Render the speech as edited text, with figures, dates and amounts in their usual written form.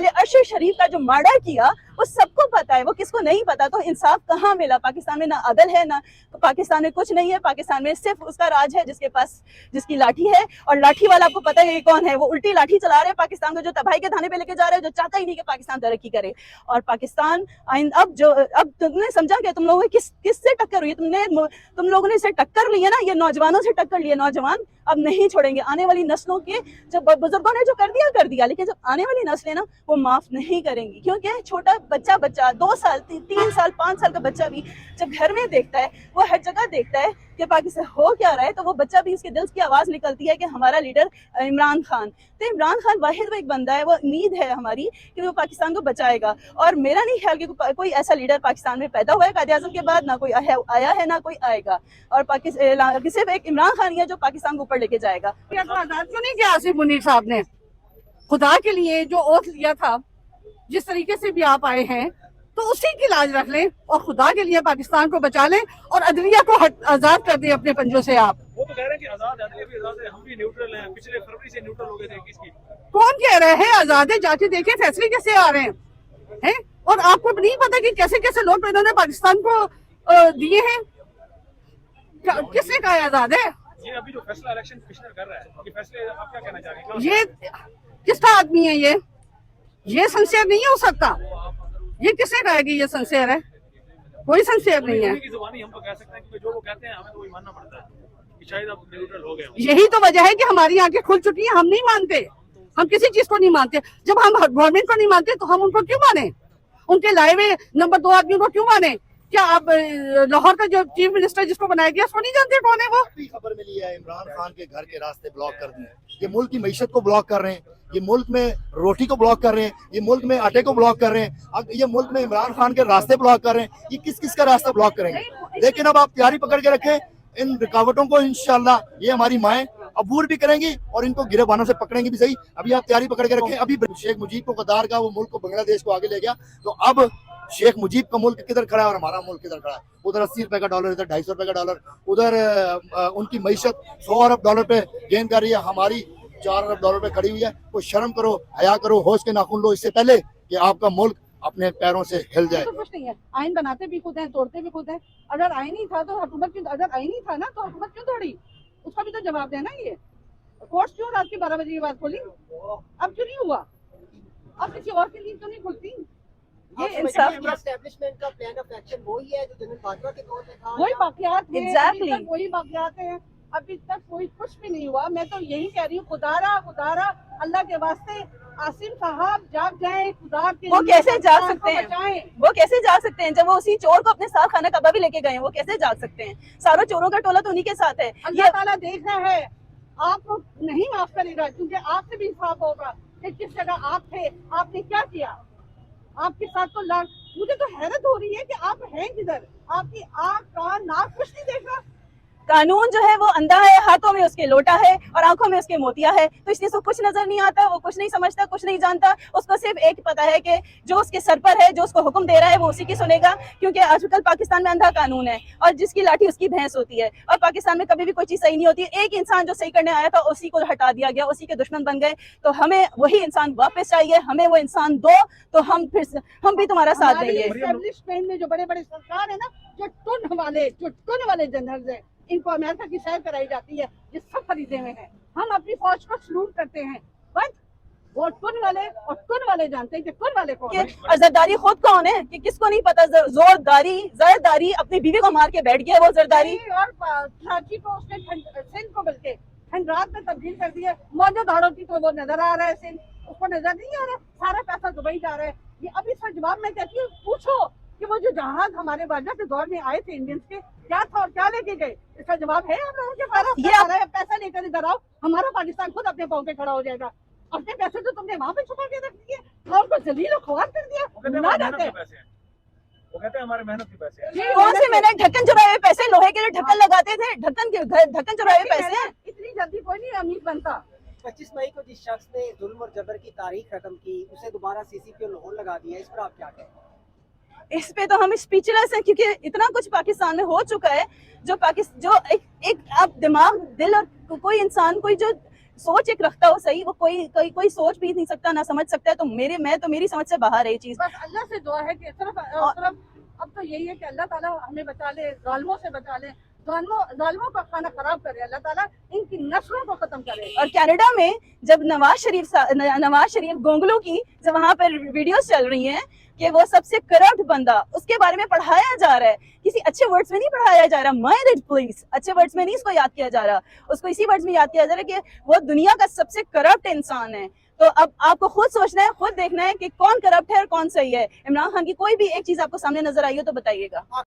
पहले अर्श शरीफ का जो मर्डर किया वो सबको पता है, वो किसको नहीं पता? तो इंसाफ कहाँ मिला? पाकिस्तान में ना अदल है, ना पाकिस्तान में कुछ नहीं है। पाकिस्तान में सिर्फ उसका राज है जिसके पास जिसकी लाठी है, और लाठी वाला आपको पता है ये कौन है? वो उल्टी लाठी चला रहे हैं पाकिस्तान को, जो तबाही के धाने पे लेके जा रहे हैं, जो चाहता ही नहीं कि पाकिस्तान तरक्की करे। और पाकिस्तान अब तुमने समझा क्या? तुम लोगों की किससे टक्कर हुई? तुम लोगों ने इसे टक्कर ली है ना, ये नौजवानों से टक्कर लिए। नौजवान अब नहीं छोड़ेंगे। आने वाली नस्लों के, जब बुजुर्गों ने जो कर दिया, लेकिन जब आने वाली नस्लें ना वो माफ नहीं करेंगी। क्योंकि छोटा बच्चा 2 साल 3 साल 5 साल का बच्चा भी जब घर में देखता है, वो हर जगह देखता है कि पाकिस्तान हो क्या रहा है, तो वो बच्चा भी उसके दिल की आवाज निकलती है कि हमारा लीडर इमरान खान। तो इमरान खान वाहिद वो एक बंदा है, वो उम्मीद है हमारी कि वो पाकिस्तान को बचाएगा। और मेरा नहीं ख्याल कि कोई ऐसा लीडर पाकिस्तान में पैदा हुआ है कायद आज़म के बाद, ना कोई आया है, ना कोई आएगा। और पाकिस्तान सिर्फ एक इमरान खान ही है जो पाकिस्तान को ऊपर लेके जाएगा। क्यों नहीं किया आसिफ मुनीर साहब ने? खुदा के लिए जो ओथ लिया था, जिस तरीके से भी आप आए हैं, तो उसी की लाज रख लें और खुदा के लिए पाकिस्तान को बचा लें और अदलिया को आजाद कर दें अपने पंजों से। आप वो तो कह रहे हैं कि आजाद, अदलिया भी आजाद है, हम भी न्यूट्रल हैं, पिछले फरवरी से न्यूट्रल हो गए थे। किसकी? कौन कह रहे हैं आजाद है? जाके देखें फैसले कैसे आ रहे हैं। और आपको नहीं पता कि कैसे कैसे लोग इन्होंने पाकिस्तान को दिए हैं? किसने कहा आजाद है? ये अभी जो फैसला इलेक्शन कमिश्नर कर रहा है, ये फैसले आप क्या कहना चाहेंगे? ये किसका आदमी है? ये सिंसियर नहीं हो सकता। ये किसने कहा कि ये सिंसियर है? कोई सिंसियर नहीं है। की जुबानी हम तो कह सकते हैं कि जो वो कहते हैं हमें तो वही मानना पड़ता है कि शायद अब न्यूट्रल हो गए। यही तो वजह है कि हमारी आंखें खुल चुकी हैं। हम नहीं मानते, हम किसी चीज को नहीं मानते। जब हम गवर्नमेंट को नहीं मानते तो हम उनको क्यों माने? उनके लाए हुए नंबर 2 आदमी को क्यों माने? क्या आप लाहौर का जो चीफ मिनिस्टर जिसको बनाया गया उसको नहीं जानते कौन है वो? खबर मिली है इमरान खान के घर के रास्ते ब्लॉक कर दिए। ये मुल्क की मईशत को ब्लॉक कर रहे हैं, ये मुल्क में रोटी को ब्लॉक कर रहे हैं, ये मुल्क में आटे को ब्लॉक कर रहे हैं, अब ये मुल्क में इमरान खान के रास्ते ब्लॉक कर रहे हैं। ये किस किस का रास्ता ब्लॉक करेंगे? लेकिन अब आप तैयारी पकड़ के रखें, इन रुकावटों को इंशाल्लाह ये हमारी माएँ अबूर भी करेंगी और इनको गिरफ्तारों से पकड़ेंगे भी सही। अभी आप तैयारी पकड़ के रखें। अभी शेख मुजीब को गद्दार का वो मुल्क को बांग्लादेश को आगे ले गया, तो अब शेख मुजीब का मुल्क किधर खड़ा है और हमारा मुल्क किधर खड़ा है? उधर 80 रुपए का डॉलर, इधर 250 रुपए का डॉलर, उधर उनकी मईशत 100 अरब डॉलर पे गेन कर रही है, हमारी 4 अरब डॉलर पे खड़ी हुई है। कोई शर्म करो, हया करो, होश के नाखून लो इससे पहले कि आपका मुल्क अपने पैरों से हिल जाए। तो कुछ नहीं है, आइन बनाते भी खुद हैं, तोड़ते भी खुद हैं। अगर आइन ही था तो हुकूमत क्यों, अगर आइन ही था ना तो हुकूमत क्यों तोड़ी? उसका भी तो जवाब देना। ये कोर्ट क्यों रात के 12 बजे के बाद खोली? अब क्यों नहीं हुआ? अब किसी और के लिए क्यों नहीं खुलती? ये इंसाफ एस्टेब्लिशमेंट का प्लान ऑफ एक्शन वही है जो जनरल बाजवा के दौर में था। वही बाकियात हैं, Exactly. अभी तक वही बाकियात हैं, अभी तक कोई कुछ भी नहीं हुआ। मैं तो यही कह रही हूँ, खुदारा अल्लाह के वास्ते आसिम साहब जाग जाएं, खुदा के वो कैसे जाग सकते हैं? बचाएं। वो कैसे जाग सकते हैं जब वो उसी चोर को अपने साथ खाना कबा भी लेके गए हैं? वो कैसे जाग सकते हैं? सारों चोरों का टोला तो उन्हीं के साथ है। अल्लाह ताला देख रहा है, आपको नहीं माफ करेगा, क्योंकि आपसे भी इंसाफ होगा कि किस जगह आप थे, आपने क्या किया। आपके साथ तो मुझे तो हैरत हो रही है कि आप हैं किधर? आपकी आँख कान नाक कुछ नहीं देख रहा। कानून जो है वो अंधा है, हाथों में उसके लोटा है और आंखों में उसके मोतिया है, तो इसलिए उसको कुछ नजर नहीं आता, वो कुछ नहीं समझता, कुछ नहीं जानता। उसको सिर्फ एक पता है कि जो उसके सर पर है, जो उसको हुक्म दे रहा है, वो उसी की सुनेगा। क्योंकि आजकल पाकिस्तान में अंधा कानून है और जिसकी लाठी उसकी भैंस होती है। और पाकिस्तान में कभी भी कोई चीज सही नहीं होती। एक इंसान जो सही करने आया था उसी को हटा दिया गया, उसी के दुश्मन बन गए। तो हमें वही इंसान वापस चाहिए, हमें वो इंसान दो, तो हम भी तुम्हारा साथ देंगे। एस्टेब्लिशमेंट में जो बड़े बड़े सरकार है ना, जो टुन वाले जनरल्स हैं, इनको अमेरिका की सैर कराई जाती है, ये सब खरीदे हुए हैं। हम अपनी फौज को सलूट करते हैं, बट वो टुन वाले जानते हैं कि टुन वाले कौन है। और जरदारी खुद कौन है कि किसको नहीं पता? जरदारी अपनी बीवी को मार के बैठ गया। वो जरदारी और कराची को उसने सिंध को बल्कि खंडरात में तब्दील कर दिया। मौजूद हाड़ों को वो नजर आ रहा है, सिंध उसको नजर नहीं आ रहा। सारा पैसा दुबई जा रहा है। ये अब इसका जवाब मैं कहती हूँ, पूछो कि वो जो जहाज हमारे बाजा के दौर में आए थे इंडियंस के, क्या था और क्या लेके गए? इसका जवाब है हम लोगों के पास। ये पैसा लेकर इधर आओ, हमारा पाकिस्तान खुद अपने पाँव पे खड़ा हो जाएगा। अपने पैसे तो तुमने वहाँ पे छुपा के रख दिए और उनको जलील और ख्वार कर दिया। वो कहते हैं हमारे मेहनत के पैसे हैं। कौन से मैंने ढक्कन चुराए हुए पैसे? लोहे के लिए ढक्कन लगाते थे, ढक्कन चुराए हुए पैसे हैं। इतनी जल्दी कोई नहीं अमीर बनता। 25 मई को जिस शख्स ने जुल्म और जबर की तारीख खत्म की, उसे दोबारा सीसीपी और लाहौर लगा दिया, इस पर आप क्या कहें? इस पे तो हम स्पीचलेस हैं, क्योंकि इतना कुछ पाकिस्तान में हो चुका है। जो एक आप दिमाग, दिल और कोई इंसान, कोई जो सोच एक रखता हो सही, वो कोई सोच भी नहीं सकता, ना समझ सकता है, तो मेरी समझ से बाहर है ये चीज। बस अल्लाह से दुआ है कि सिर्फ अब तो यही है कि अल्लाह ताला हमें बचा ले, जालिमों से बचा ले, जालिमों का खाना खराब करे, अल्लाह ताला इनकी नस्लों को खत्म करे। और कनाडा में जब नवाज शरीफ गोंगलू की जब वहां पर वीडियोस चल रही हैं कि वो सबसे करप्ट बंदा, उसके बारे में पढ़ाया जा रहा है, किसी अच्छे वर्ड्स में नहीं पढ़ाया जा रहा, माइंड इट प्लीज, अच्छे वर्ड्स में नहीं इसको याद किया जा रहा, उसको इसी वर्ड्स में याद किया जा रहा है कि वो दुनिया का सबसे करप्ट इंसान है। तो अब आपको खुद सोचना है, खुद देखना है कि कौन करप्ट है और कौन सही है। इमरान खान की कोई भी एक चीज आपको सामने नजर आई हो तो बताइएगा।